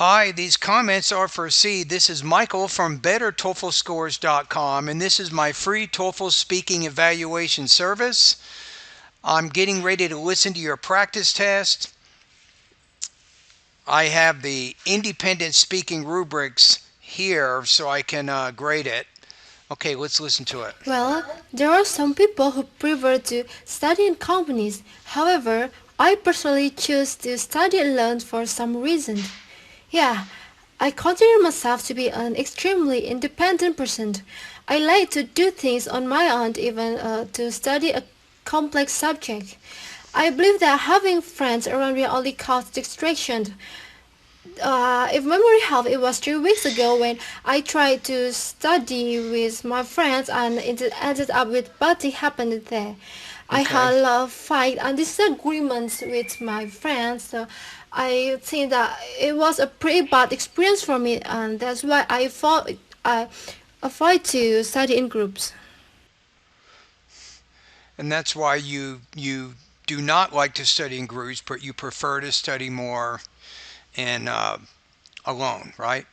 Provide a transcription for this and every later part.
Hi, these comments are for C. This is Michael from BetterTOEFLScores.com, and this is my free TOEFL speaking evaluation service. I'm getting ready to listen to your practice test. I have the independent speaking rubrics here so I can grade it. Okay, let's listen to it. Well, there are some people who prefer to study in companies. However, I personally choose to study alone for some reason. Yeah, I consider myself to be an extremely independent person. I like to do things on my own, even to study a complex subject. I believe that having friends around me only causes distraction. If memory helps, it was 3 weeks ago when I tried to study with my friends and it ended up with bad thing happened there. I Okay. had a lot of fight and disagreements with my friends. So I think that it was a pretty bad experience for me, and that's why I avoid to study in groups. And that's why you do not like to study in groups, but you prefer to study more in alone, right?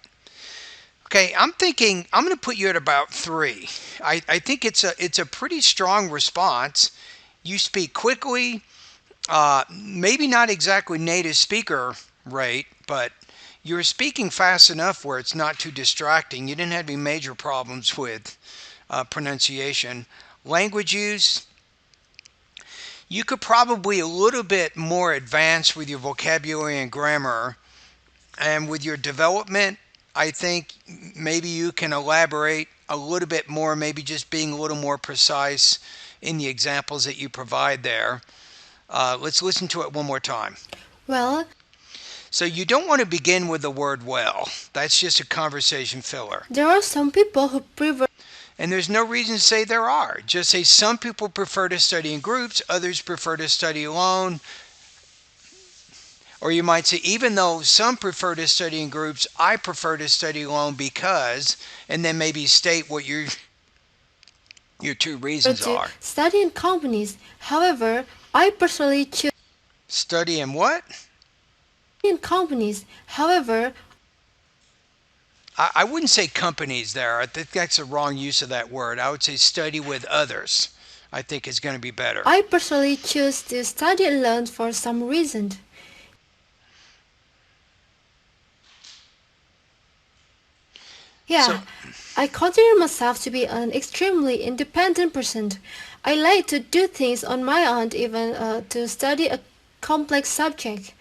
Okay, I'm thinking I'm going to put you at about 3. I think it's a pretty strong response. You speak quickly, maybe not exactly native speaker rate, but you're speaking fast enough where it's not too distracting. You didn't have any major problems with pronunciation. Language use, you could probably a little bit more advanced with your vocabulary and grammar. And with your development, I think maybe you can elaborate a little bit more, maybe just being a little more precise in the examples that you provide there. Let's listen to it one more time. Well, So you don't want to begin with the word well. That's just a conversation filler. there are some people who prefer And there's no reason to say there are. Just say some people prefer to study in groups, others prefer to study alone. Or you might say, even though some prefer to study in groups, I prefer to study alone because, and then maybe state what your two reasons to are. study in companies. However, I personally choose Study in what? in companies. However, I wouldn't say companies there. I think that's a wrong use of that word. I would say study with others. I think is going to be better. I personally choose to study alone for some reason. So, Yeah, I consider myself to be an extremely independent person. I like to do things on my own, even to study a complex subject.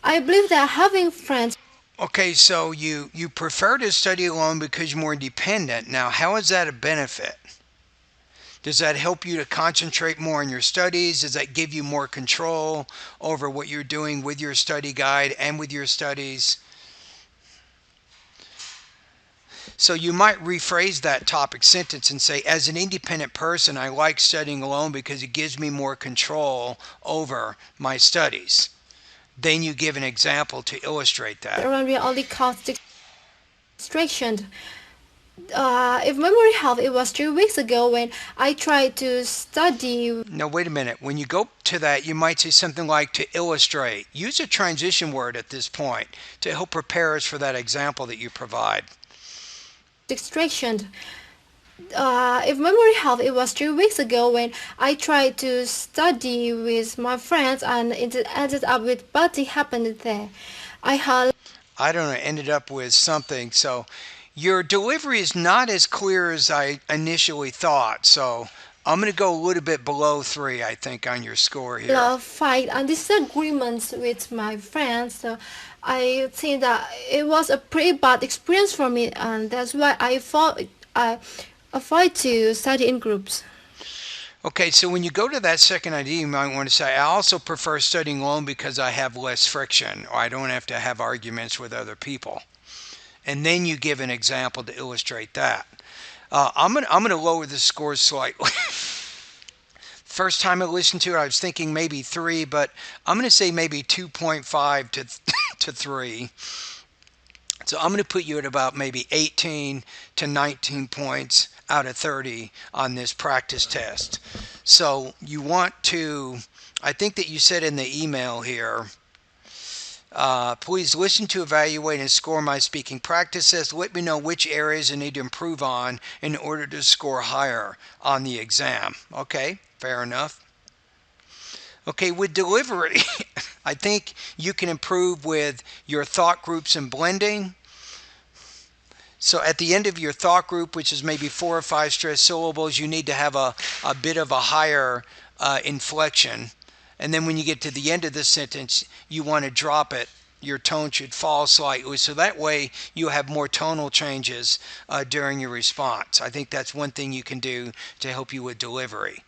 I believe that having friends okay, so you prefer to study alone because you're more independent. Now, how is that a benefit? Does that help you to concentrate more on your studies? Does that give you more control over what you're doing with your study guide and with your studies? So you might rephrase that topic sentence and say, as an independent person, I like studying alone because it gives me more control over my studies. Then you give an example to illustrate that. around me only cause distraction. If memory helps, it was 3 weeks ago when I tried to study. Now, wait a minute. When you go to that, you might say something like to illustrate. Use a transition word at this point to help prepare us for that example that you provide. Distraction. If memory helps, it was 3 weeks ago when I tried to study with my friends and it ended up with bad thing happened there. I had I don't know, ended up with something. So your delivery is not as clear as I initially thought. So I'm going to go a little bit below 3, I think, on your score a here. lot of fight and disagreements with my friends. So I think that it was a pretty bad experience for me, and that's why I avoid to study in groups. Okay, so when you go to that second idea, you might want to say, I also prefer studying alone because I have less friction or I don't have to have arguments with other people. And then you give an example to illustrate that. I'm gonna lower the scores slightly. First time I listened to it, I was thinking maybe 3, but I'm going to say maybe 2.5 to 3. So I'm going to put you at about maybe 18 to 19 points out of 30 on this practice test. So you want to, I think that you said in the email here, Please listen to, evaluate, and score my speaking practices. Let me know which areas I need to improve on in order to score higher on the exam. Okay, fair enough. Okay, with delivery, I think you can improve with your thought groups and blending. So at the end of your thought group, which is maybe 4 or 5 stressed syllables, you need to have a bit of a higher inflection. And then when you get to the end of the sentence, you want to drop it. Your tone should fall slightly. So that way you have more tonal changes during your response. I think that's one thing you can do to help you with delivery.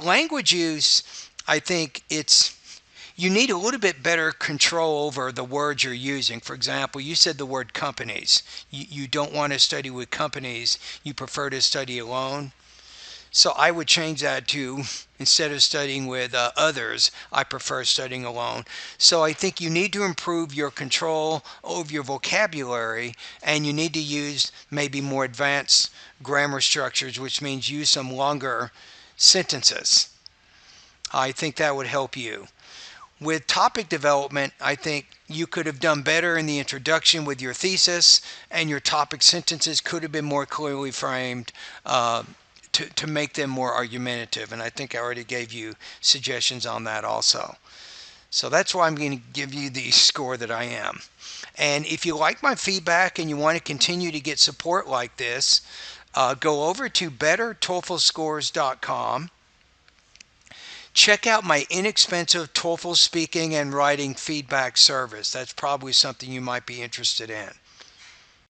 Language use, I think you need a little bit better control over the words you're using. For example, you said the word companies. You don't want to study with companies, you prefer to study alone. So I would change that to, instead of studying with others, I prefer studying alone. So I think you need to improve your control over your vocabulary, and you need to use maybe more advanced grammar structures, which means use some longer sentences. I think that would help you. With topic development, I think you could have done better in the introduction with your thesis, and your topic sentences could have been more clearly framed to make them more argumentative. And I think I already gave you suggestions on that also. So that's why I'm going to give you the score that I am. And if you like my feedback and you want to continue to get support like this, go over to bettertoeflscores.com. Check out my inexpensive TOEFL speaking and writing feedback service. That's probably something you might be interested in.